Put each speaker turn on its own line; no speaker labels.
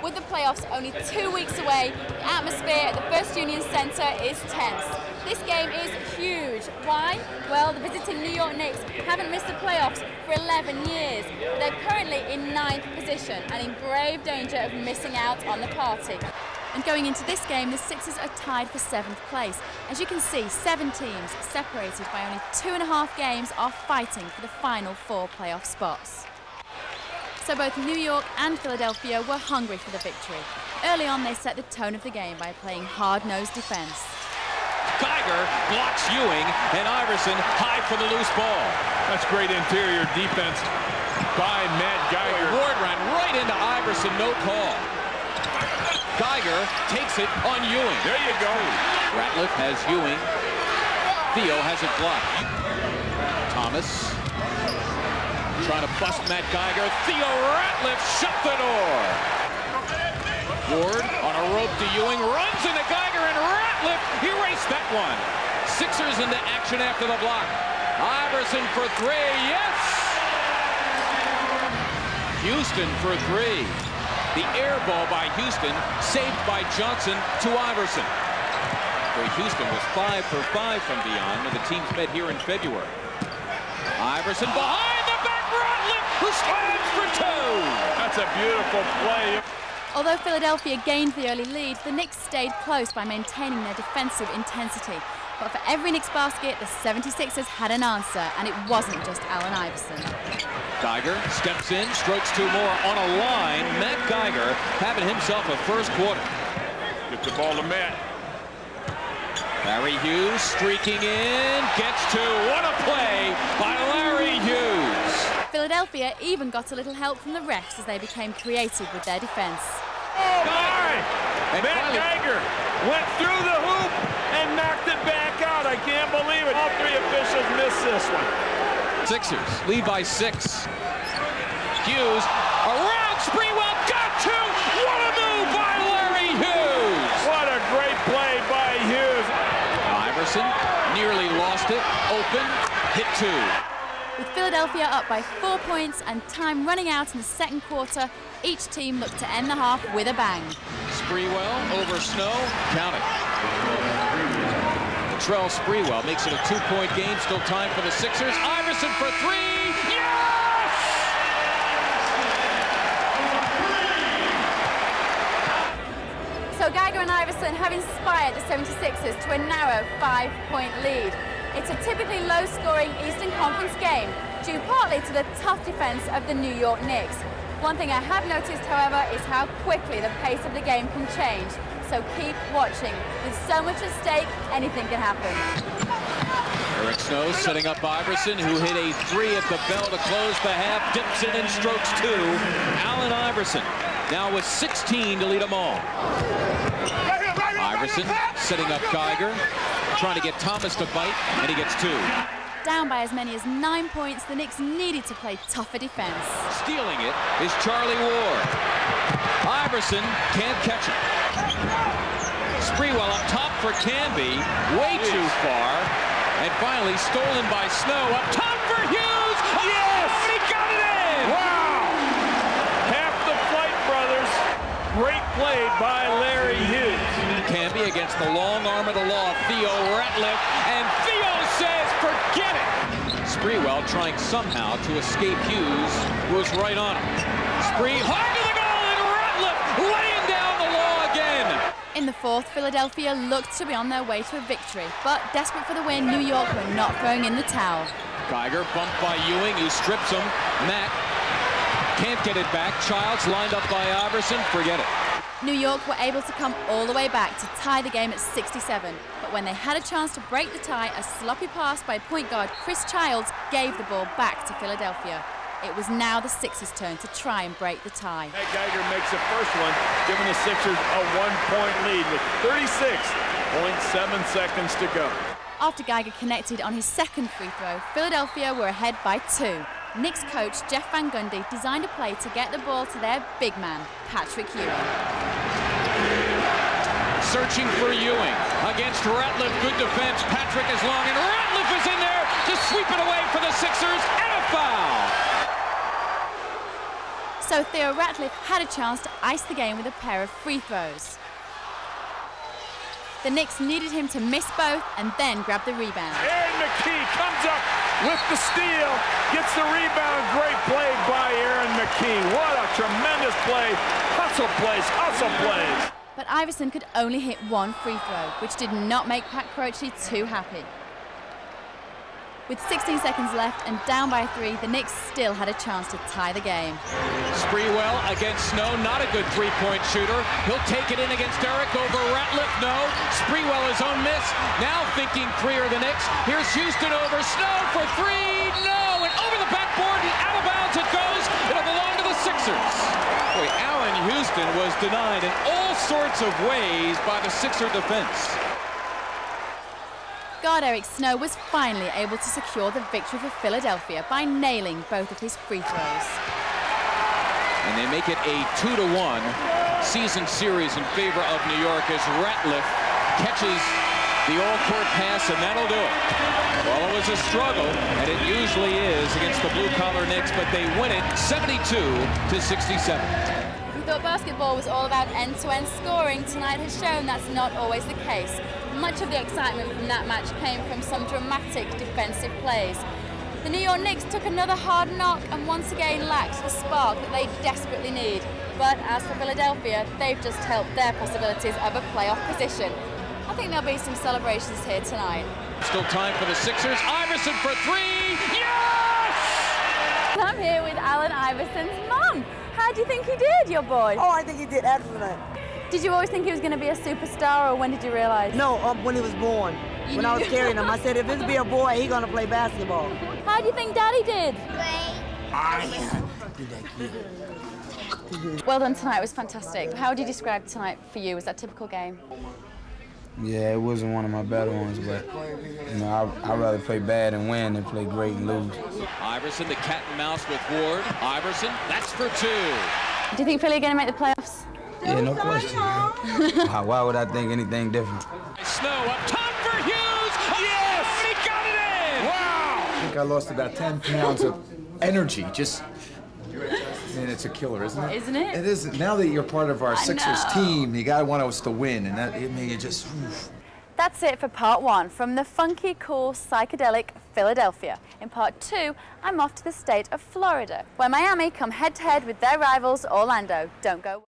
With the playoffs only 2 weeks away, the atmosphere at the First Union Center is tense. This game is huge. Why? Well, the visiting New York Knicks haven't missed the playoffs for 11 years. They're currently in 9th position and in grave danger of missing out on the party. And going into this game, the Sixers are tied for 7th place. As you can see, 7 teams, separated by only 2.5 games, are fighting for the final 4 playoff spots. So both New York and Philadelphia were hungry for the victory. Early on, they set the tone of the game by playing hard-nosed defense.
Geiger blocks Ewing, and Iverson high for the loose ball.
That's great interior defense by Matt Geiger.
Ward ran right into Iverson, no call. Geiger takes it on Ewing.
There you go.
Ratliff has Ewing. Theo has it blocked. Thomas trying to bust Matt Geiger. Theo Ratliff shut the door. Ward on a rope to Ewing, runs into Geiger, and Ratliff erased that one. Sixers into action after the block. Iverson for 3, yes! Houston for 3. The air ball by Houston, saved by Johnson to Iverson. Where Houston was 5 for 5 from beyond when the teams met here in February. Iverson behind the back, Ratliff, who slams for 2.
That's a beautiful play.
Although Philadelphia gained the early lead, the Knicks stayed close by maintaining their defensive intensity. But for every Knicks basket, the 76ers had an answer, and it wasn't just Allen Iverson.
Geiger steps in, strokes 2 more on a line. Matt Geiger having himself a first quarter.
Get the ball to Matt.
Larry Hughes streaking in, gets 2. What a play by Larry Hughes.
Philadelphia even got a little help from the refs as they became creative with their defense.
Oh my! Matt Geiger went through the hoop and knocked it back out. I can't believe it. All 3 officials missed this one.
Sixers lead by 6. Hughes around Sprewell, got 2. What a move by Larry Hughes!
What a great play by Hughes.
Iverson nearly lost it. Open, hit 2.
With Philadelphia up by 4 points and time running out in the second quarter, each team looked to end the half with a bang.
Sprewell over Snow, count it. Latrell Sprewell makes it a 2-point game, still time for the Sixers. Iverson for 3, yes!
So Geiger and Iverson have inspired the 76ers to a narrow 5-point lead. It's a typically low-scoring Eastern Conference game, due partly to the tough defense of the New York Knicks. One thing I have noticed, however, is how quickly the pace of the game can change. So keep watching. With so much at stake, anything can happen.
Eric Snow setting up Iverson, who hit a 3 at the bell to close the half, dips in and strokes 2. Allen Iverson now with 16 to lead them all. Iverson setting up Geiger, trying to get Thomas to bite, and he gets 2.
Down by as many as 9 points, the Knicks needed to play tougher defense.
Stealing it is Charlie Ward. Iverson can't catch it. Sprewell up top for Canby, way too far, and finally stolen by Snow. Up top for Hughes. Yes! Oh, he got it in!
Wow! Half the flight, brothers. Great play by Larry Hughes.
Canby against the long arm of the law, Theo Ratliff, and Theo says, forget it! Sprewell trying somehow to escape Hughes, who was right on him. Spree, hard to the goal, and Ratliff laying down the law again!
In the fourth, Philadelphia looked to be on their way to a victory, but desperate for the win, New York were not throwing in the towel.
Geiger bumped by Ewing, who strips him. Matt can't get it back. Childs lined up by Iverson, forget it.
New York were able to come all the way back to tie the game at 67, but when they had a chance to break the tie, a sloppy pass by point guard Chris Childs gave the ball back to Philadelphia. It was now the Sixers' turn to try and break the tie.
Matt Geiger makes the first one, giving the Sixers a 1-point lead with 36.7 seconds to go.
After Geiger connected on his second free throw, Philadelphia were ahead by 2. Knicks coach Jeff Van Gundy designed a play to get the ball to their big man, Patrick Ewing.
Searching for Ewing against Ratliff. Good defense. Patrick is long, and Ratliff is in there to sweep it away for the Sixers, and a foul.
So Theo Ratliff had a chance to ice the game with a pair of free throws. The Knicks needed him to miss both and then grab the rebound.
Aaron McKee comes up with the steal, gets the rebound. Great play by Aaron McKee. What a tremendous play. Hustle plays, hustle plays.
But Iverson could only hit one free throw, which did not make Pat Croce too happy. With 16 seconds left and down by 3, the Knicks still had a chance to tie the game.
Sprewell against Snow, not a good three-point shooter. He'll take it in against Derrick over Ratliff, no. Sprewell his own miss, now thinking three are the Knicks. Here's Houston over Snow for 3, no! And over the backboard and out of bounds it goes. It'll belong to the Sixers. Boy, Allen Houston was denied in all sorts of ways by the Sixer defense.
Guard Eric Snow was finally able to secure the victory for Philadelphia by nailing both of his free throws.
And they make it a 2-1 season series in favor of New York as Ratliff catches the all-court pass, and that'll do it. Well, it was a struggle, and it usually is against the blue-collar Knicks, but they win it 72-67.
We thought basketball was all about end-to-end scoring. Tonight has shown that's not always the case. Much of the excitement from that match came from some dramatic defensive plays. The New York Knicks took another hard knock and once again lacked the spark that they desperately need. But as for Philadelphia, they've just helped their possibilities of a playoff position. I think there'll be some celebrations here tonight.
Still time for the Sixers. Iverson for 3. Yes!
I'm here with Allen Iverson's mum. How do you think he did, your boy?
Oh, I think he did excellent.
Did you always think he was going to be a superstar, or when did you realize?
No, when he was born. When I was carrying him, I said, if it's be a boy, he's going to play basketball.
How do you think Daddy did?
Great.
Well done tonight, it was fantastic. How would you describe tonight for you? Was that a typical game?
Yeah, it wasn't one of my better ones, but you know, I'd rather play bad and win than play great and lose.
Iverson, the cat and mouse with Ward. Iverson, that's for 2.
Do you think Philly are going to make the playoffs?
Yeah, no question. Why would I think anything different?
Snow up top for Hughes. Yes! He got it in! Wow!
I think I lost about 10 pounds of energy. Just, man, it's a killer, isn't it?
Isn't it?
It is. Now that you're part of our Sixers
know.
team, you gotta want us to win, and that it made you just.
That's it for part 1 from the funky, cool, psychedelic Philadelphia. In part 2, I'm off to the state of Florida, where Miami come head-to-head with their rivals Orlando. Don't go.